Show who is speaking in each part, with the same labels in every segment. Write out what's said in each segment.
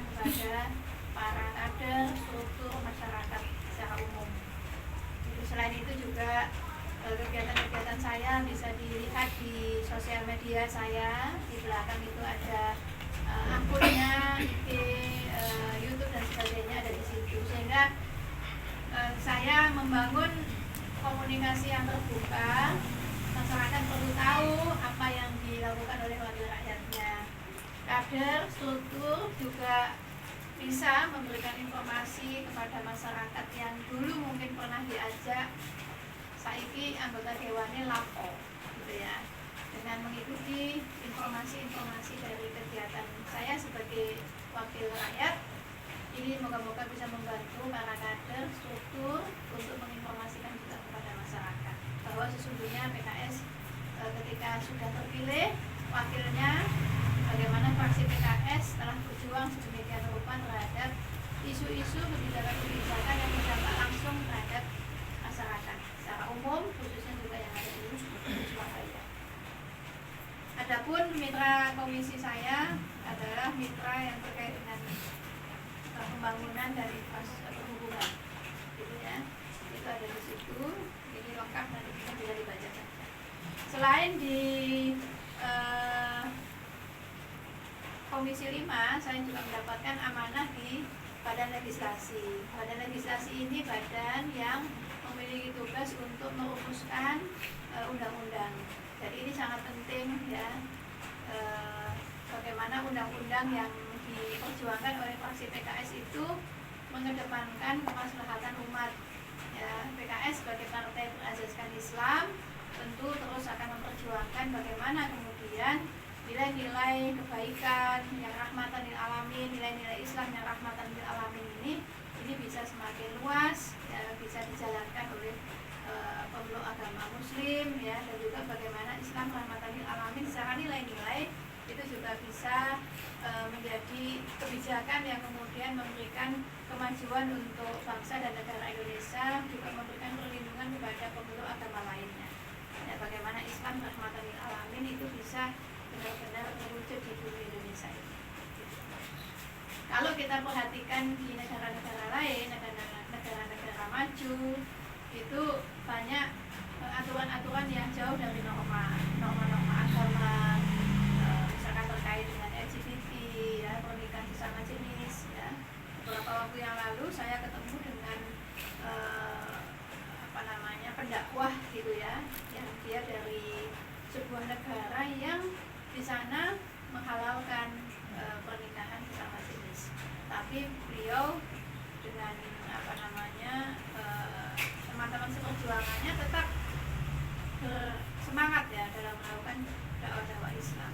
Speaker 1: kepada para kader, struktur masyarakat secara umum. Selain itu juga kegiatan-kegiatan saya bisa dilihat di sosial media saya. Di belakang itu ada akunnya, IG, YouTube dan sebagainya ada di situ. Sehingga saya membangun komunikasi yang terbuka. Masyarakat perlu tahu apa yang dilakukan oleh wakil rakyatnya. Kader, struktur juga bisa memberikan informasi kepada masyarakat yang dulu mungkin pernah diajak saiki anggota dewannya lapo gitu ya, dengan mengikuti informasi-informasi dari kegiatan saya sebagai wakil rakyat. Ini moga-moga bisa membantu para kader, struktur untuk menginformasikan juga kepada masyarakat bahwa sesungguhnya PKS ketika sudah terpilih wakilnya, bagaimana fraksi PKS telah berjuang sedemikian rupa terhadap isu-isu kebijakan-kebijakan yang berdampak langsung terhadap masyarakat secara umum, khususnya juga yang ada di Surabaya. Adapun mitra komisi saya adalah mitra yang terkait dengan pembangunan dan perhubungan, gitu ya. Itu ada di situ. Ini lengkap, nanti bisa dibacakan. Selain di Komisi 5, saya juga mendapatkan amanah di Badan Legislasi. Badan Legislasi ini badan yang memiliki tugas untuk merumuskan undang-undang. Jadi ini sangat penting ya, bagaimana undang-undang yang diperjuangkan oleh fraksi PKS itu mengedepankan kemaslahatan umat. Ya, PKS sebagai partai berasaskan Islam tentu terus akan memperjuangkan bagaimana kemudian nilai-nilai kebaikan yang rahmatan lil alamin, nilai-nilai Islam yang rahmatan lil alamin ini bisa semakin luas ya, bisa dijalankan oleh pemeluk agama Muslim ya, dan juga bagaimana Islam rahmatan lil alamin secara nilai-nilai itu juga bisa menjadi kebijakan yang kemudian memberikan kemajuan untuk bangsa dan negara Indonesia, juga memberikan perlindungan kepada pemeluk agama lainnya. Ya, bagaimana Islam rahmatan lil alamin itu bisa benar-benar terwujud di bumi Indonesia ini. Kalau kita perhatikan di negara-negara lain, negara-negara maju, itu banyak aturan-aturan yang jauh dari norma-norma agama, misalkan terkait dengan LGBT, ya, pernikahan sesama jenis. Ya. Beberapa waktu yang lalu saya ketemu dengan pendakwah gitu ya, yang dia dari sebuah negara yang di sana menghalalkan pernikahan sesama jenis, tapi beliau dengan teman-teman seperjuangannya tetap bersemangat ya dalam melakukan dakwah Islam.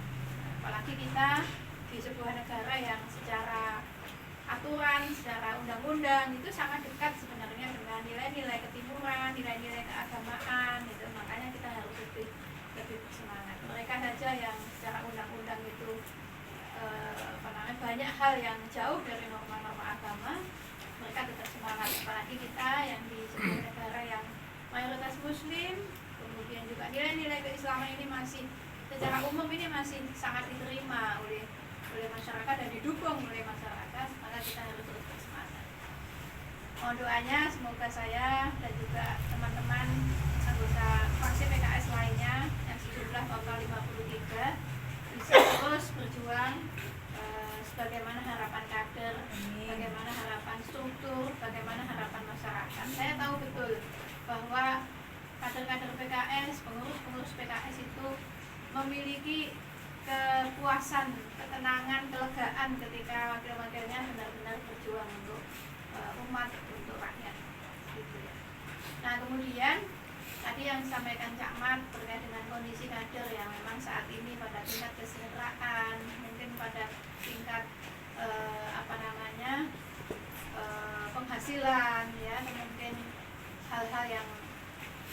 Speaker 1: Apalagi kita di sebuah negara yang secara aturan, secara undang-undang itu sangat dekat sebenarnya dengan nilai-nilai ketimuran, nilai-nilai keagamaan gitu. Makanya kita harus lebih bersemangat. Mereka saja yang secara undang-undang itu banyak hal yang jauh dari norma-norma agama, mereka tetap semangat. Apalagi kita yang di sebuah negara yang mayoritas Muslim, kemudian juga nilai-nilai keislaman ini masih secara umum ini masih sangat diterima oleh masyarakat dan didukung oleh masyarakat, maka kita harus terus bersemangat. Mohon doanya semoga saya dan juga teman-teman anggota fraksi PKS lainnya yang sejumlah total 53 bisa terus berjuang sebagaimana harapan kader, bagaimana harapan struktur, bagaimana harapan masyarakat. Saya tahu betul bahwa kader-kader PKS, pengurus-pengurus PKS itu memiliki kepuasan, ketenangan, kelegaan ketika wakil-wakilnya benar-benar berjuang untuk umat, untuk rakyat gitu ya. Nah kemudian tadi yang disampaikan Cak Mat terkait dengan kondisi kader yang memang saat ini pada tingkat kesejahteraan, mungkin pada tingkat penghasilan ya, mungkin hal-hal yang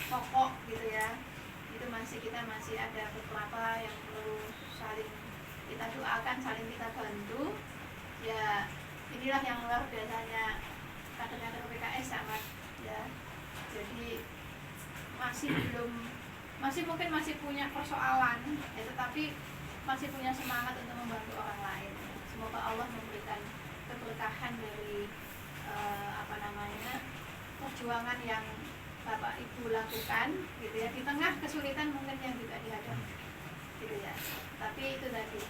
Speaker 1: pokok gitu ya, itu kita masih ada beberapa yang perlu saling kita doakan, saling kita bantu ya. Inilah yang luar biasanya kader-kader PKS sangat ya. Jadi mungkin masih punya persoalan ya, tetapi masih punya semangat untuk membantu orang lain. Semoga Allah memberikan keberkahan dari perjuangan yang Bapak Ibu lakukan gitu ya, di tengah kesulitan mungkin yang juga dihadapi gitu ya. Tapi itu tadi,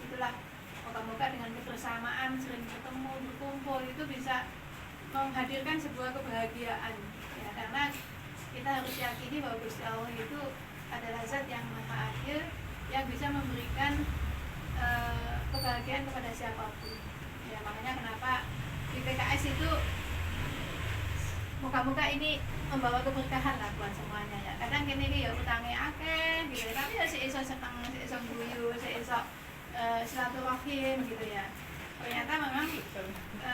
Speaker 1: itulah moga-moga dengan kebersamaan, sering bertemu, berkumpul itu bisa menghadirkan sebuah kebahagiaan ya, karena kita harus yakini bahwa Gusti Allah itu adalah zat yang maha adil, yang bisa memberikan kebahagiaan kepada siapapun ya. Makanya kenapa di PKS itu moga-moga ini membawa keberkahan lah buat semuanya ya. Kadang gini ya utangnya akeh gitu, tapi ya si iso seteng, si iso guyu, si iso silaturahim gitu ya. Ternyata memang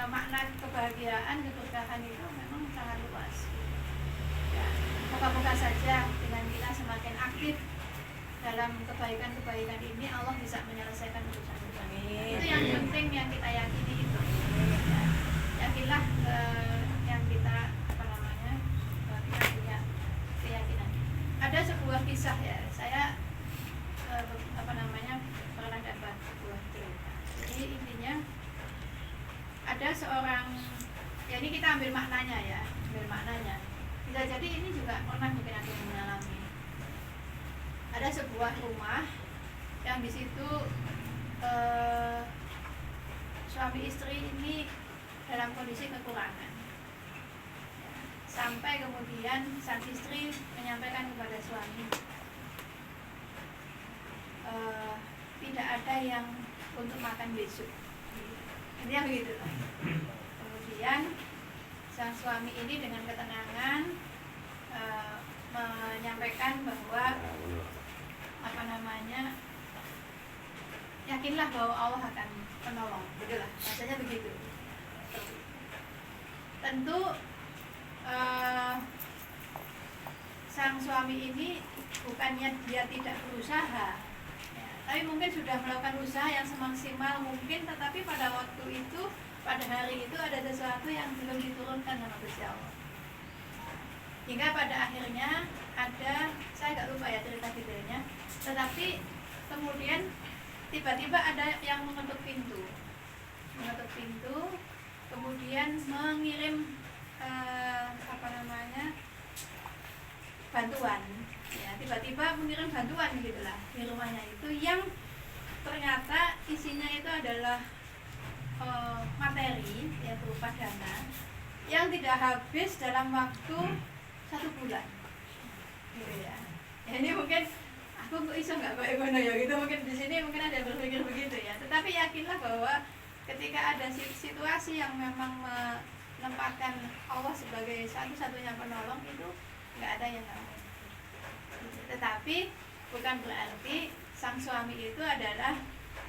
Speaker 1: makna kebahagiaan, keberkahan itu memang sangat luas gitu. Ya, moga-moga saja dengan kita semakin aktif dalam kebaikan-kebaikan ini, Allah bisa menyelesaikan urusan-urusan ini. Itu yang penting yang kita yakini itu ya. Yakinlah yang kita kita punya keyakinan. Ada sebuah kisah ya, saya pernah dapat sebuah cerita. Jadi intinya ada seorang, ya ini kita ambil maknanya ya, bisa jadi ini juga pernah mungkin ada yang mengalami. Ada sebuah rumah yang di situ suami istri ini dalam kondisi kekurangan. Sampai kemudian sang istri menyampaikan kepada suami, tidak ada yang untuk makan besok. Intinya begitu. Kemudian sang suami ini dengan ketenangan menyampaikan bahwa yakinlah bahwa Allah akan menolong. Begitulah, rasanya begitu. Tentu sang suami ini bukannya dia tidak berusaha ya, tapi mungkin sudah melakukan usaha yang semaksimal mungkin, tetapi pada waktu itu, pada hari itu ada sesuatu yang belum diturunkan sama Gusti Allah, hingga pada akhirnya ada, saya agak lupa ya cerita detailnya, tetapi kemudian tiba-tiba ada yang mengetuk pintu, kemudian mengirim bantuan ya, tiba-tiba mengirim bantuan gitulah di rumahnya itu, yang ternyata isinya itu adalah materi, yaitu berupa dana yang tidak habis dalam waktu 1 bulan gitu ya. Ini mungkin aku kok iso nggak bagaimana ya gitu, mungkin di sini mungkin ada berpikir begitu ya, tetapi yakinlah bahwa ketika ada situasi yang memang menempatkan Allah sebagai satu-satunya penolong, itu nggak ada yang nggak mungkin. Tetapi bukan berarti sang suami itu adalah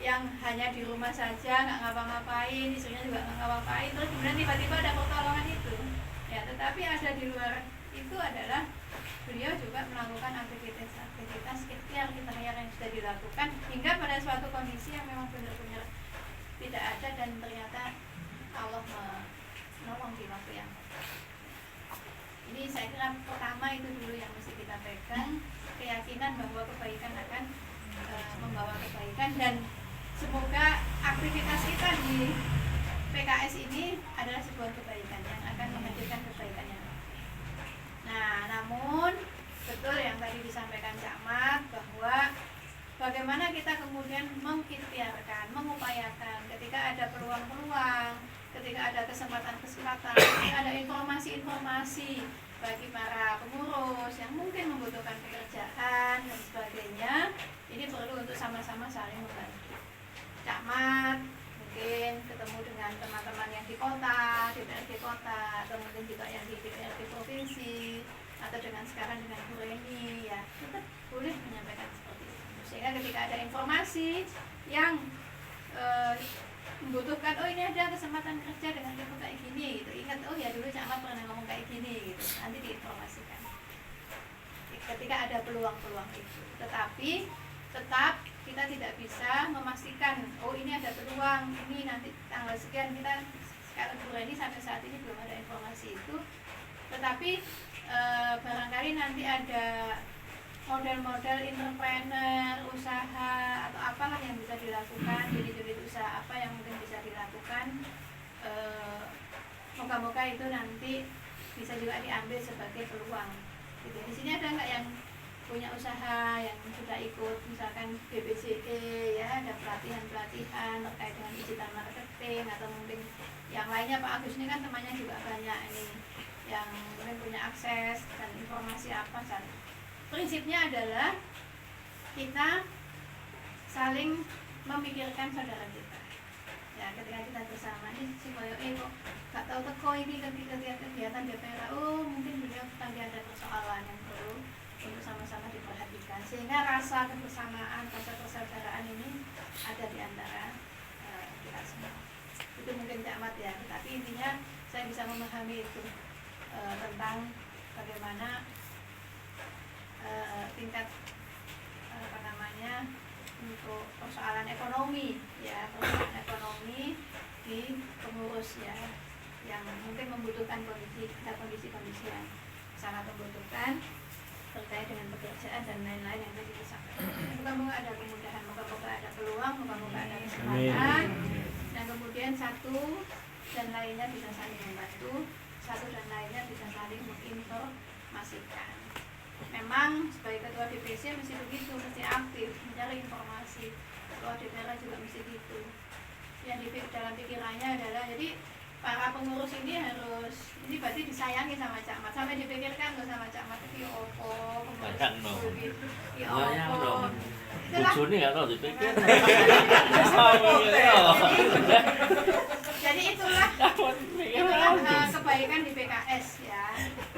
Speaker 1: yang hanya di rumah saja nggak ngapa-ngapain, istrinya juga nggak ngapa-ngapain, terus kemudian tiba-tiba ada pertolongan itu ya. Tetapi ada di luar itu adalah beliau juga melakukan aktivitas ikhtiar yang sudah dilakukan, hingga pada suatu kondisi yang memang benar-benar tidak ada, dan ternyata Allah menolong di waktu yang ini. Saya kira pertama itu dulu yang mesti kita pegang, keyakinan bahwa kebaikan akan membawa kebaikan, dan semoga aktivitas kita di PKS ini adalah sebuah kebaikan yang akan menghadirkan kebaikan yang lain. Nah, namun betul yang tadi disampaikan Cak Mat, bahwa bagaimana kita kemudian mengikhtiarkan, mengupayakan ketika ada peluang-peluang, ketika ada kesempatan-kesempatan, ketika ada informasi-informasi bagi para pengurus yang mungkin membutuhkan pekerjaan dan sebagainya, ini perlu untuk sama-sama saling membantu. Cak Mat mungkin ketemu dengan teman-teman yang di kota, DPRD kota, atau mungkin juga yang di DPRD provinsi, atau dengan sekarang dengan Bu Reni ya, tetap boleh menyampaikan seperti itu, sehingga ketika ada informasi yang membutuhkan, oh ini ada kesempatan kerja dengan ilmu kayak gini gitu, ingat oh ya dulu Cak Mat pernah ngomong kayak gini gitu, nanti diinformasikan ketika ada peluang-peluang itu. Tetapi tetap kita tidak bisa memastikan, oh ini ada peluang, ini nanti tanggal sekian. Kita sekarang ini sampai saat ini belum ada informasi itu, tetapi barangkali nanti ada model-model entrepreneur, usaha atau apalah yang bisa dilakukan, unit-unit usaha apa yang mungkin bisa dilakukan moga-moga itu nanti bisa juga diambil sebagai peluang gitu. Di sini ada nggak yang punya usaha yang sudah ikut misalkan BPJE ya, ada pelatihan-pelatihan terkait dengan digital marketing, atau mungkin yang lainnya. Pak Agus ini kan temannya juga banyak ini yang mungkin punya akses dan informasi apa. Prinsipnya adalah kita saling memikirkan saudara kita ya. Ketika kita bersama ini si koyo kok gak tahu teko ini kegiatan DPR, mungkin beliau tadi ada persoalan yang perlu untuk sama-sama diperhatikan, sehingga rasa kebersamaan, rasa persaudaraan ini ada di antara kita semua. Itu mungkin Cak ya, tapi intinya saya bisa memahami itu tentang bagaimana tingkat untuk persoalan ekonomi ya, persoalan ekonomi di pengurus ya, yang mungkin membutuhkan kondisi yang sangat membutuhkan terkait dengan pekerjaan dan lain-lain yang tadi disampaikan. Moga-moga ada kemudahan, moga-moga ada peluang, moga-moga ada kesempatan, dan kemudian satu dan lainnya bisa saling membantu, satu dan lainnya bisa saling menginformasikan. Memang sebagai ketua DPC mesti begitu, mesti aktif mencari informasi. Ketua DPR juga mesti gitu. Yang dalam pikirannya adalah, jadi para pengurus ini harus, ini berarti disayangi sama camat, sampai dipikirkan loh sama camat itu opo pengurus itu opo. Itulah. Bujuni nggak tahu dipikir. Jadi itulah kebaikan di PKS ya.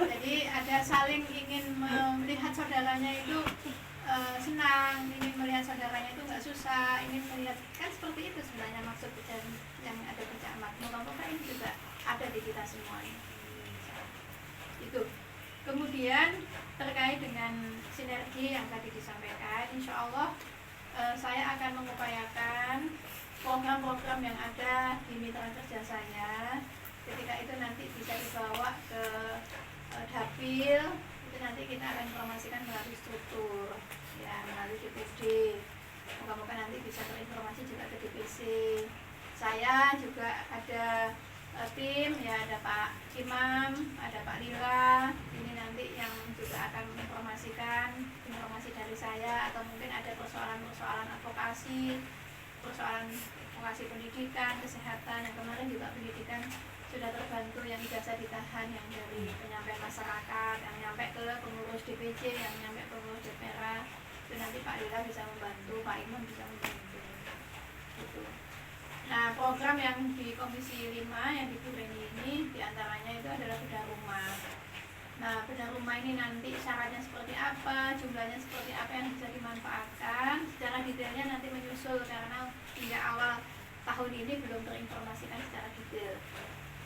Speaker 1: Jadi ada saling ingin melihat saudaranya itu senang, ingin melihat saudaranya itu nggak susah, ingin melihat, kan seperti itu sebenarnya maksud yang ada di camat. Moga-moga ini juga ada di kita semua ini. Itu. Kemudian terkait dengan sinergi yang tadi disampaikan, insya Allah saya akan mengupayakan program-program yang ada di mitra kerja saya, ketika itu nanti bisa dibawa ke dapil, itu nanti kita akan informasikan melalui struktur ya, melalui DPD. Moga-moga nanti bisa terinformasi juga ke DPC. Saya juga ada tim ya, ada Pak Imam, ada Pak Lila, ini nanti yang juga akan menginformasikan informasi dari saya, atau mungkin ada persoalan-persoalan advokasi, persoalan advokasi pendidikan, kesehatan, yang kemarin juga pendidikan sudah terbantu, yang ijazah ditahan, yang dari penyampaian masyarakat, yang nyampe ke pengurus DPC, yang nyampe pengurus DPR, itu nanti Pak Lila bisa membantu, Pak Imam bisa membantu gitu. Nah, program yang di Komisi 5 yang di Bureni ini diantaranya itu adalah bedah rumah. Nah, bedah rumah ini nanti syaratnya seperti apa, jumlahnya seperti apa yang bisa dimanfaatkan, secara detailnya nanti menyusul, karena hingga awal tahun ini belum terinformasikan secara detail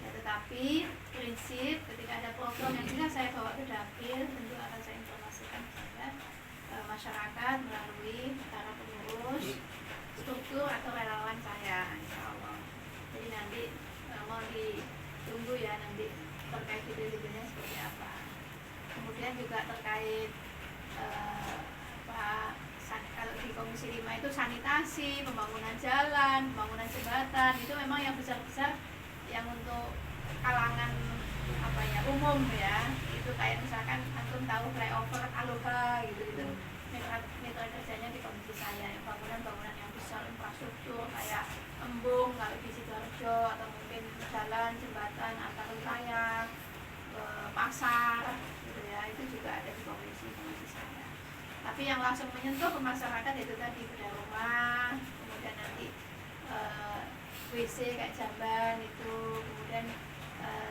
Speaker 1: ya. Tetapi prinsip ketika ada program yang bisa saya bawa ke dapil, tentu akan saya informasikan kepada masyarakat melalui para pengurus, struktur atau relawan saya, insya Allah. Jadi nanti mau ditunggu ya nanti terkait detail-detailnya seperti apa. Kemudian juga terkait kalau di Komisi 5 itu sanitasi, pembangunan jalan, pembangunan jembatan, itu memang yang besar-besar, yang untuk kalangan umum ya. Itu kayak misalkan antum tahu flyover Aloha gitu, itu mitra kerjanya di komisi saya, yang bangunan-bangunan yang besar, infrastruktur kayak embung kalau di Sidoarjo, atau mungkin jalan, jembatan antar wilayah, pasar gitu ya, itu juga ada di komisi saya. Tapi yang langsung menyentuh ke masyarakat itu tadi bedah rumah, kemudian nanti WC kayak jamban itu, kemudian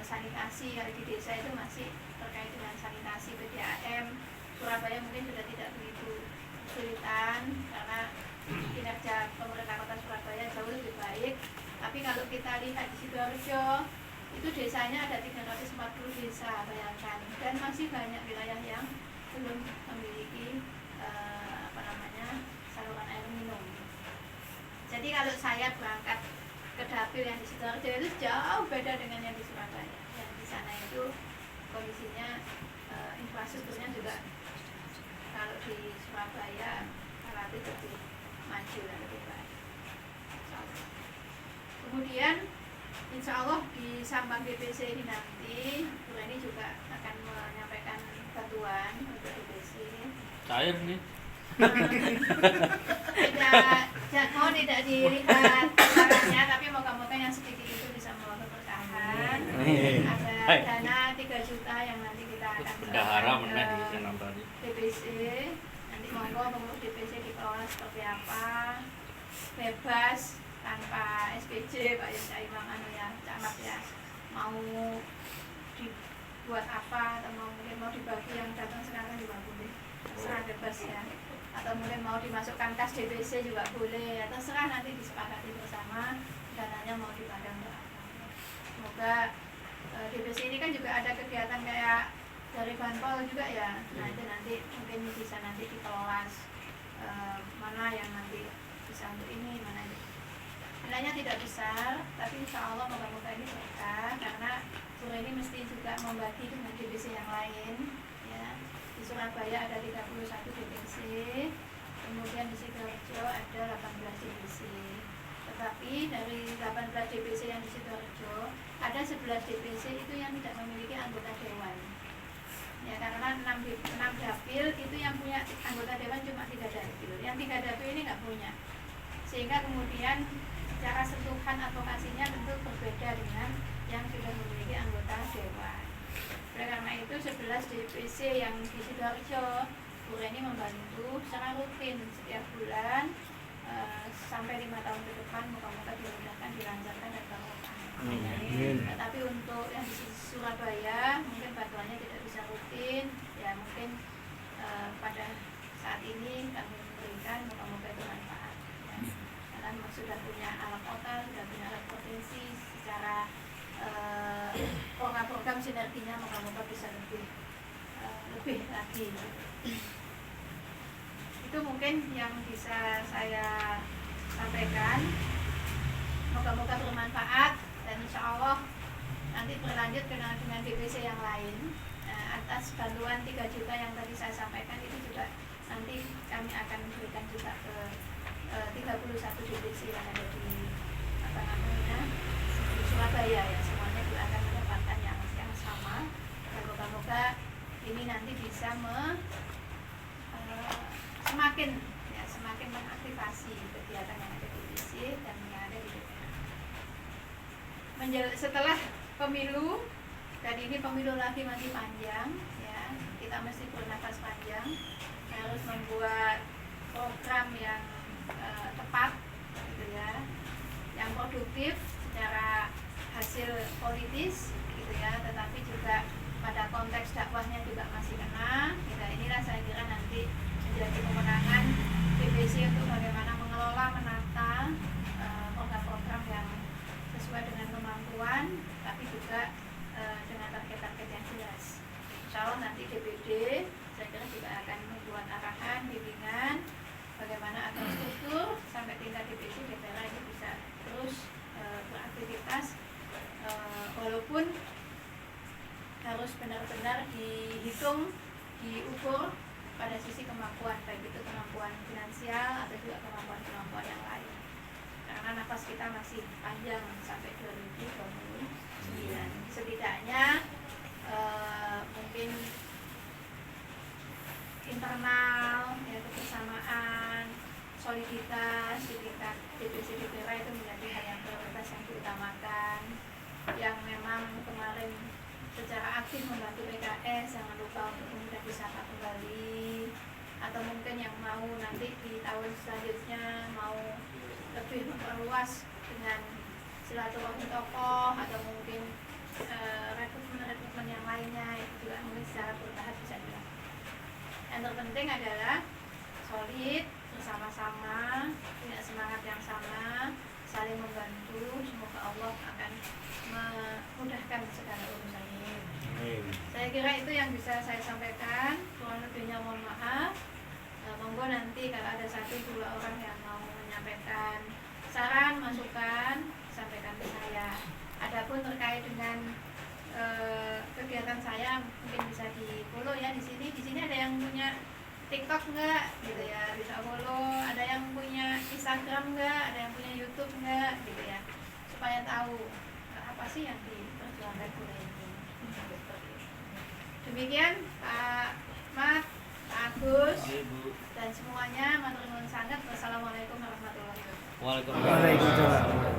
Speaker 1: sanitasi kalau di desa itu masih terkait dengan sanitasi PDAM. Surabaya mungkin sudah tidak begitu kesulitan karena kinerja pemerintah kota Surabaya jauh lebih baik. Tapi kalau kita lihat di Sidoarjo, itu desanya ada 340 desa, bayangkan, dan masih banyak wilayah yang belum memiliki saluran air minum. Jadi kalau saya berangkat ke dapil yang di Sidoarjo itu jauh beda dengan yang di Surabaya. Yang di sana itu kondisinya infrastrukturnya juga kalau di Surabaya relatif lebih maju dan lebih baik. Kemudian insya Allah Sambang DPC ini nanti Bu Reni juga akan menyampaikan bantuan untuk DPC.
Speaker 2: Cair nih.
Speaker 1: Tidak dilihat caranya, tapi moga-moga yang sedikit itu bisa membawa keberkahan. Ada dana 3 juta yang nanti kita akan
Speaker 2: bendahara meneh di tadi.
Speaker 1: DPC. Nanti monggo pengurus DPC dikelola seperti apa, bebas tanpa SPJ Pak Yusya Imam camat ya, mau dibuat apa atau mungkin mau dibagi yang datang sekarang juga boleh, terserah bebas ya, atau mungkin mau dimasukkan kas DPC juga boleh ya, terserah nanti disepakati bersama dananya mau dipakai untuk apa. Semoga DPC ini kan juga ada kegiatan kayak dari Banpol juga ya, nah itu nanti mungkin bisa nanti dikelola mana yang nanti bisa untuk ini, mana itu nilainya tidak besar, tapi insya Allah moga-moga ini berkah, karena Bu Reni mesti juga membagi dengan DPC yang lain ya. Di Surabaya ada 31 DPC, kemudian di Sidoarjo ada 18 DPC, tetapi dari 18 DPC yang di Sidoarjo ada 11 DPC itu yang tidak memiliki anggota dewan ya, karena 6 dapil itu yang punya anggota dewan cuma 3 dapil, yang 3 dapil ini nggak punya, sehingga kemudian cara sentuhan advokasinya tentu berbeda dengan yang sudah memiliki anggota dewan. Oleh karena itu 11 DPC yang di Sidoarjo Bu Reni membantu secara rutin setiap bulan sampai 5 tahun ke depan, moga-moga dimudahkan, dilancarkan dan barokah. Tapi untuk yang di Surabaya mungkin bantuannya tidak bisa rutin ya, mungkin pada saat ini kami memberikan, moga-moga itu manfaat ya. Karena sudah punya alat kota, sudah punya alat provinsi, secara program sinerginya moga-moga bisa lebih lagi. Itu mungkin yang bisa saya sampaikan, moga-moga bermanfaat, dan insya Allah nanti berlanjut dengan DPC yang lain. Atas bantuan 3 juta yang tadi saya sampaikan itu juga nanti kami akan berikan juga ke 31 DPC yang ada di di Surabaya ya, semuanya juga akan mendapatkan yang sama, dan moga-moga ini nanti bisa semakin mengaktifasi kegiatan yang ada di DPC dan yang ada di DPR. Setelah pemilu, dan ini pemilu lagi masih panjang ya, kita mesti bernafas panjang, harus membuat program yang tepat gitu ya, yang produktif secara hasil politis gitu ya, tetapi juga pada konteks dakwahnya juga masih kena gitu. Inilah saya kira nanti menjadi kemenangan DPC untuk bagaimana mengelola, menata program-program yang sesuai dengan kemampuan, tapi juga dengan target-target yang jelas. Insya Allah nanti DPD saya kira juga akan membuat arahan, bimbingan bagaimana agar struktur sampai tingkat DPC DPR ini bisa terus beraktivitas, walaupun harus benar-benar dihitung, diukur pada sisi kemampuan, baik itu kemampuan finansial atau juga kemampuan yang lain, karena nafas kita masih panjang sampai 2029. Setidaknya mungkin internal ya, kebersamaan, soliditas di tingkat DPC DPR itu menjadi hal yang prioritas yang diutamakan. Yang memang kemarin secara aktif membantu PKS, jangan lupa untuk kemudian disapa kembali, atau mungkin yang mau nanti di tahun selanjutnya mau lebih memperluas dengan silaturahmi tokoh atau mungkin rekrutmen yang lainnya, itu juga mungkin secara bertahap bisa dilakukan. Yang terpenting adalah solid, bersama-sama, punya semangat yang sama, saling membantu. Semoga Allah akan memudahkan segala urusannya. Saya kira itu yang bisa saya sampaikan. Kurang lebihnya mohon maaf. Monggo nanti kalau ada 1-2 orang yang mau menyampaikan saran, masukan, sampaikan ke saya. Adapun terkait dengan kegiatan saya mungkin bisa di follow ya di sini. Di sini ada yang punya TikTok enggak gitu ya, bisa follow. Ada yang punya Instagram enggak, ada yang punya YouTube enggak gitu ya, supaya tahu apa sih yang diperjuangkan Bu Leni. Demikian Pak Mat, Pak Agus, dan semuanya matur nuwun sangat. Wassalamualaikum warahmatullahi wabarakatuh.
Speaker 2: Waalaikumsalam.